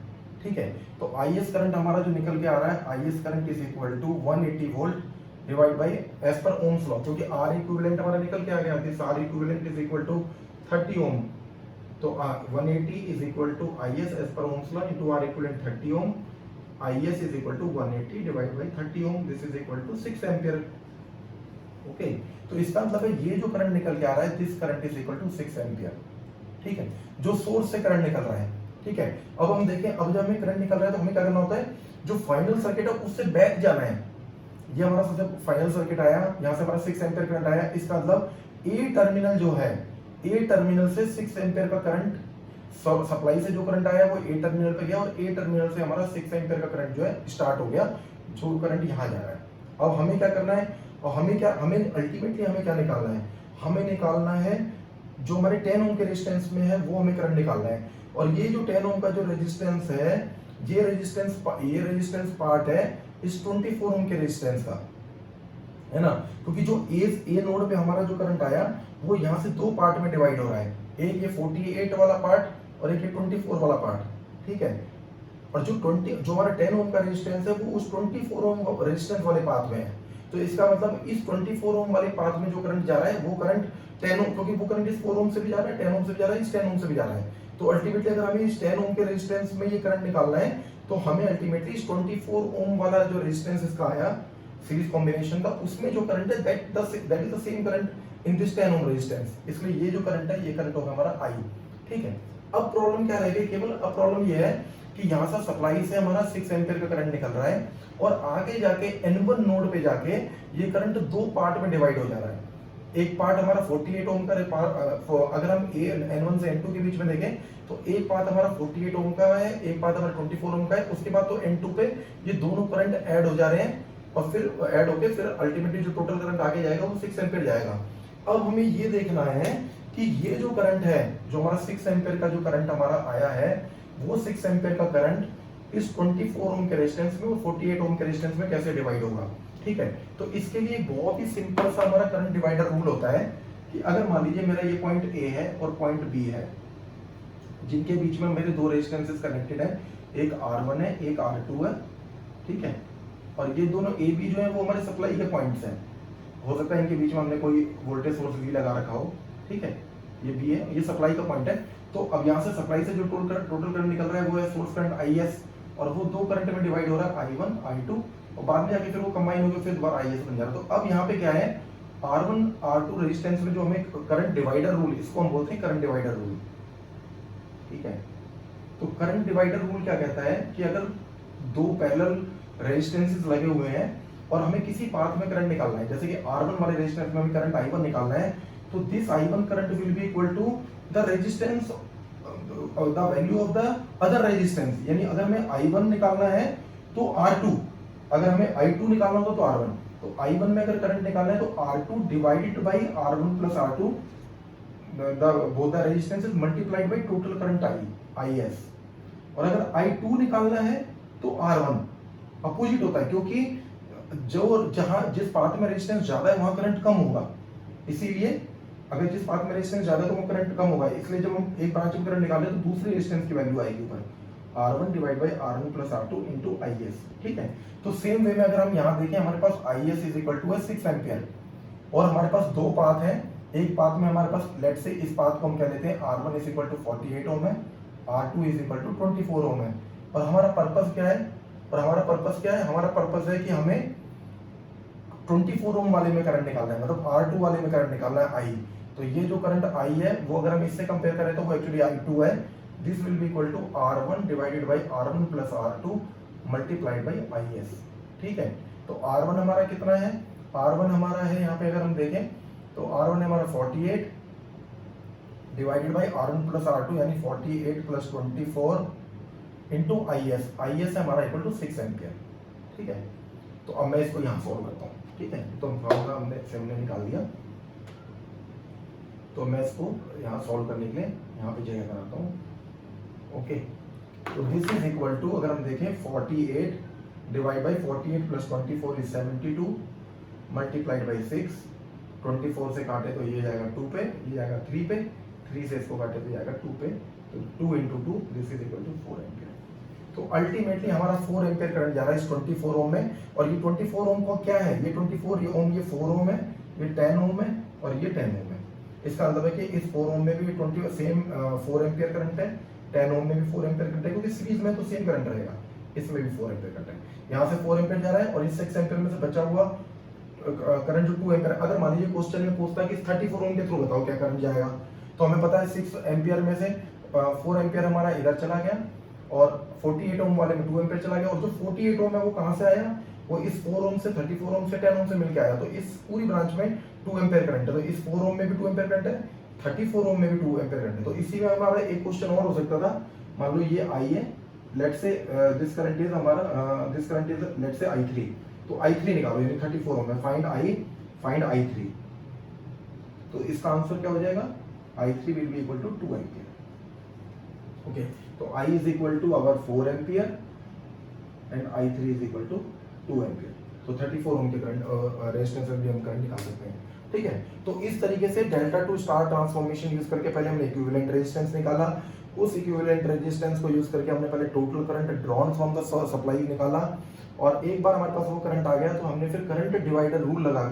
ठीक है, तो IS करंट हमारा जो निकल के आ रहा है, IS current is equal to 180 volt divide by as per ohm's law, क्योंकि R इक्विवेलेंट हमारा निकल के आ गया, this R equivalent is equal to 30 ohm. तो 180 is equal to IS as per ohm's law into R equivalent 30 ohm, IS is equal to 180 divide by 30 ohm, this is equal to 6 ampere. Okay, तो इसका मतलब है ये जो current निकल के आ रहा है, this current is equal to 6 ampere. ठीक है, जो सोर्स से करंट निकल रहा है। ठीक है, अब हम देखें, अब जब हमें करंट निकल रहा है तो हमें क्या करना होता है, जो फाइनल सर्किट है उससे बैक जाना है। ये हमारा सबसे फाइनल सर्किट आया, यहाँ से हमारा 6 एम्पीयर करंट आया, इसका मतलब ए टर्मिनल जो है, ए टर्मिनल से 6 एम्पियर का करंट सप्लाई से जो करंट आया वो ए टर्मिनल पे गया और ए टर्मिनल से हमारा 6 एम्पियर का करंट जो है स्टार्ट हो गया, जो करंट यहाँ जा रहा है। अब हमें क्या करना है, और हमें अल्टीमेटली हमें क्या निकालना है, हमें निकालना है जो हमारे 10 ओम के रेजिस्टेंस में है वो हमें करंट निकालना है। और ये जो 10 ओम का जो रेजिस्टेंस है, ये रेजिस्टेंस पार्ट है इस 24 ओम के रेजिस्टेंस का, है ना। क्योंकि जो ए नोड पे हमारा जो करंट आया वो यहाँ से दो पार्ट में डिवाइड हो रहा है, एक ये 48 वाला पार्ट और एक ये 24 वाला पार्ट, ठीक है। और जो हमारा 10 ओम का रेजिस्टेंस है वो उस 24 ओम रेजिस्टेंस वाले पाथ में है। तो इसका मतलब इस 24 ओम वाले पाथ में जो करंट जा रहा है वो करंट 10 ओम, क्योंकि वो करंट इस 4 ओम से भी जा रहा है, 10 ओम से भी जा रहा है, इस 10 ओम से भी जा रहा है। तो अल्टीमेटली अगर हमें इस 10 ओम के रेजिस्टेंस में ये करंट निकालना है तो हमें अल्टीमेटली इस 24 ओम वाला जो रेजिस्टेंस इसका आया सीरीज कॉम्बिनेशन का, उसमें जो करंट है that is the same current in this 10 ohm resistance. इसलिए ये जो करंट है ये करंट होगा हमारा आई, ठीक है। अब प्रॉब्लम क्या रहेगी, केवल अब प्रॉब्लम ये है कि यहाँ से सप्लाई से हमारा 6 एम्पियर का करंट निकल रहा है और आगे जाके N1 नोड पे जाके ये करंट दो पार्ट में डिवाइड हो जा रहा है। एक पार्ट हमारा 48 ओम का, अगर हम N1 से N2 के बीच में देखें तो एक पार्ट हमारा 48 ओम का है, एक पार्ट हमारा 24 ओम का है। उसके बाद तो N2 पे ये दोनों करंट ऐड हो जा रहे हैं और फिर ऐड होके फिर अल्टीमेटली जो टोटल करंट आगे जाएगा वो 6 एम्पियर जाएगा। अब हमें ये देखना है कि ये जो करंट है, जो हमारा 6 एम्पियर का जो करंट हमारा आया है, वो 6 एम्पियर का करंट इस 24 ओम के रेजिस्टेंस में और 48 ओम के रेजिस्टेंस में कैसे डिवाइड होगा, ठीक है। तो इसके लिए बहुत ही सिंपल सा हमारा करंट डिवाइडर रूल होता है कि अगर मान लीजिए मेरा ये पॉइंट ए है और पॉइंट बी है, जिनके बीच में मेरे दो रेजिस्टेंसेस कनेक्टेड है, एक R1 है एक R2 है, ठीक है। और ये दोनों ए बी जो है वो हमारे सप्लाई के पॉइंट्स हैं। हो सकता है इनके बीच में हमने कोई वोल्टेज सोर्स भी लगा रखा हो, ठीक है। ये बी है, ये सप्लाई का पॉइंट है। तो अब यहाँ से सप्लाई से जो टोटल करंट निकल रहा है वो है सोर्स करंट IS, और वो दो करंट में डिवाइड हो रहा है I1 I2, और बाद में जाके फिर वो कंबाइन होकर फिर दोबारा IS बन जा रहा है। तो अब यहाँ पे क्या है, R1 R2 रेजिस्टेंस में जो हमें करंट डिवाइडर रूल, इसको हम बोलते हैं करंट डिवाइडर रूल, ठीक है। तो करंट डिवाइडर रूल क्या कहता है कि अगर दो पैरेलल रेजिस्टेंसेस लगे हुए हैं और हमें किसी पाथ में करंट निकालना है, जैसे कि R1 वाले रेजिस्टेंस में हमें करंट I1 निकालना है, तो this I1 current will be equal to the resistance the value of the other resistance. यानी अगर हमें I1 निकालना है तो R2, अगर हमें I2 निकालना होगा तो R1। तो I1 में अगर करंट निकालना है तो R2 divided by R1 plus R2, both the resistances multiplied by total current IS। और अगर I2 निकालना है तो R1 अपोजिट होता है, क्योंकि जिस पाथ में रेजिस्टेंस ज्यादा है वहां करंट कम होगा, इसीलिए अगर जिस पाथ में रेजिस्टेंस ज्यादा है तो वो करंट कम होगा। इसलिए जब हम एक ब्रांच में करंट निकालें तो दूसरे रेजिस्टेंस की वैल्यू आएगी ऊपर, R1 divide by R1 plus R2 into IS, ठीक है। तो सेम वे में अगर हम यहाँ देखें, हमारे पास IS is equal to 6 ampere और हमारे पास दो पाथ हैं। एक पाथ में हमारे पास लेट से इस पाथ को हम कह लेते हैं R1 इज इक्वल टू 48 ओम है, R2 इज इक्वल टू 24 ओम है। और हमारा पर्पस क्या है, हमारा पर्पस है कि हमें 24 ओम वाले में करंट निकालना है, मतलब R2 वाले में करंट निकालना है I। तो ये जो करंट I है वो अगर हम इससे कंपेयर करें तो वो एक्चुअली I2 है। This will be equal to R1 divided by R1 plus R2 multiplied by IS, ठीक है। तो R1 हमारा कितना है, R1 हमारा है यहाँ पे अगर हम देखें तो R1 हमारा 48 divided by R1 plus R2 यानी 48 प्लस 24 इंटू IS है हमारा इक्वल टू 6 एम्पियर, ठीक है। तो अब मैं इसको यहाँ सॉल्व करता हूँ, ठीक है। तो फॉर्मूला हमने निकाल दिया, तो मैं इसको यहाँ सॉल्व करने के लिए यहाँ पे जगह बनाता हूँ, ओके। तो दिस इज इक्वल टू, अगर हम देखें 48 divide by 48 plus 24 is 72 multiplied by 6, 24 से काटे तो ये जाएगा 2 पे, ये जाएगा 3 पे, 3 से इसको काटे तो जाएगा 2 पे, तो 2 into 2 this is equal to 4 ampere. तो अल्टीमेटली हमारा 4 एम्पियर करंट जा रहा है इस 24 ओम में। और ये 24 ओम का क्या है, ये 24 ओम, ये 4 ओम है, ये 10 ओम है और ये 10 ओम है। इसका मतलब है कि इस 4 ओम में भी 4 एम्पियर करंट है, 10 ओम में भी 4 एम्पियर करंट है, क्योंकि सीरीज में तो सेम करंट रहेगा, इसमें भी 4 एम्पियर करंट है। यहाँ से 4 एम्पियर जा रहा है और इस 6 एम्पियर में से बचा हुआ करंट जो 2 एम्पियर, अगर मान लीजिए क्वेश्चन में पूछता है कि 34 ओम के थ्रू बताओ क्या करंट जाएगा, तो हमें पता है 6 एम्पियर में से 4 एम्पियर हमारा इधर चला गया और 48 ओम वाले में 2 एम्पियर चला गया। और जो 48 ओम है वो कहाँ से आया, वो इस 4 ओम से 34 ओम से 10 ओम से मिलकर आया, तो इस पूरी ब्रांच में 2 एम्पेयर करंट है, तो इस 4 ओम में भी 2 एम्पेयर करंट है, 34 ओम में भी 2 एम्पेयर करंट है। तो इसी में हमारा एक क्वेश्चन और हो सकता था, मान लो ये I है, let's say this current is हमारा this current is let's say I3, तो I3 निकालो, यानी 34 ओम है, फाइंड I3। तो इसका आंसर क्या हो जाएगा, I3 will be equal to 2 ampere. Okay, तो I is equal to our 4 ampere and I3 is equal to 2 ampere. तो 34 ओम के करंट रेजिस्टेंस में भी हम करंट निकाल सकते हैं, ठीक है। तो इस तरीके से delta to star transformation use करके पहले हमने इक्विवेलेंट रेजिस्टेंस निकाला, उस इक्विवेलेंट रेजिस्टेंस को यूज करके हमने पहले total current drawn from the supply निकाला, और एक बार हमारे पास वो करंट आ गया तो हमने फिर करंट डिवाइडर रूल लगा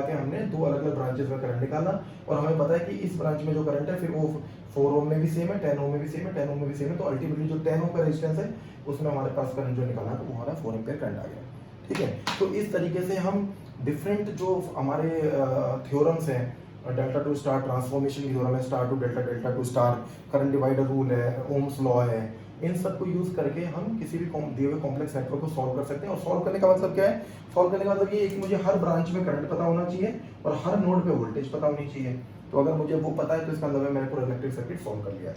के हमने दो अलग अलग ब्रांचेस में करंट निकाला, और हमें पता है कि इस ब्रांच में जो करंट है फिर वो 4 ओम में भी सेम है, 10 ओम में भी सेम है, 10 ओम में भी सेम है, तो अल्टीमेटली जो 10 ओम का रेजिस्टेंस है उसमें हमारे पास करंट जो निकाला तो वो हमारा 4 एम्पियर करंट आ गया, ठीक है। तो इस तरीके से हम डिफरेंट जो हमारे थ्योरम्स हैं, delta to star transformation theorem है, star to delta, delta to star, current divider rule है, ओम्स लॉ है, इन सब को यूज करके हम किसी भी दिए हुए कॉम्प्लेक्स नेटवर्क को सॉल्व कर सकते हैं। और सॉल्व करने का मतलब क्या है, सॉल्व करने का मतलब ये है कि मुझे हर ब्रांच में करंट पता होना चाहिए और हर नोड पे वोल्टेज पता होनी चाहिए। तो अगर मुझे वो पता है तो इसका मतलब मैंने पूरा इलेक्ट्रिक सर्किट सॉल्व कर लिया है।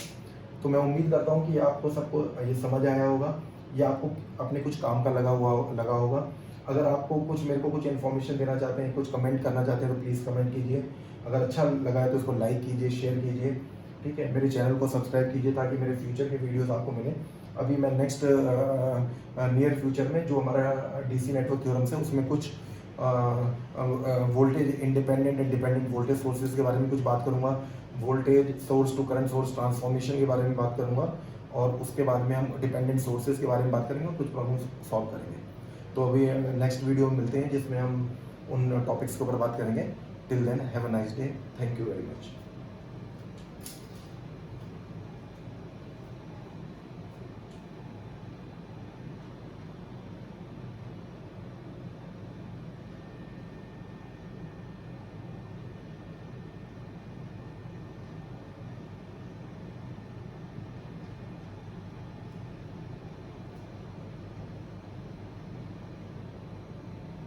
तो मैं उम्मीद करता हूँ कि आपको सबको ये समझ आया होगा, या आपको अपने कुछ काम का लगा होगा। अगर आपको कुछ मेरे को कुछ इन्फॉर्मेशन देना चाहते हैं, कुछ कमेंट करना चाहते हैं तो प्लीज़ कमेंट कीजिए। अगर अच्छा लगा है तो उसको लाइक कीजिए, शेयर कीजिए, ठीक है। मेरे चैनल को सब्सक्राइब कीजिए ताकि मेरे फ्यूचर के वीडियोस आपको मिले। अभी मैं नेक्स्ट नियर फ्यूचर में जो हमारा डीसी नेटवर्क थ्योरम्स है उसमें कुछ voltage independent and dependent voltage sources के बारे में कुछ बात करूँगा, voltage source to current source transformation के बारे में बात करूँगा, और उसके बाद में हम डिपेंडेंट सोर्सेज के बारे में बात करेंगे और कुछ प्रॉब्लम्स सॉल्व करेंगे। तो अभी नेक्स्ट वीडियो में मिलते हैं जिसमें हम उन टॉपिक्स के ऊपर बात करेंगे। Till then have a nice day, thank you very much.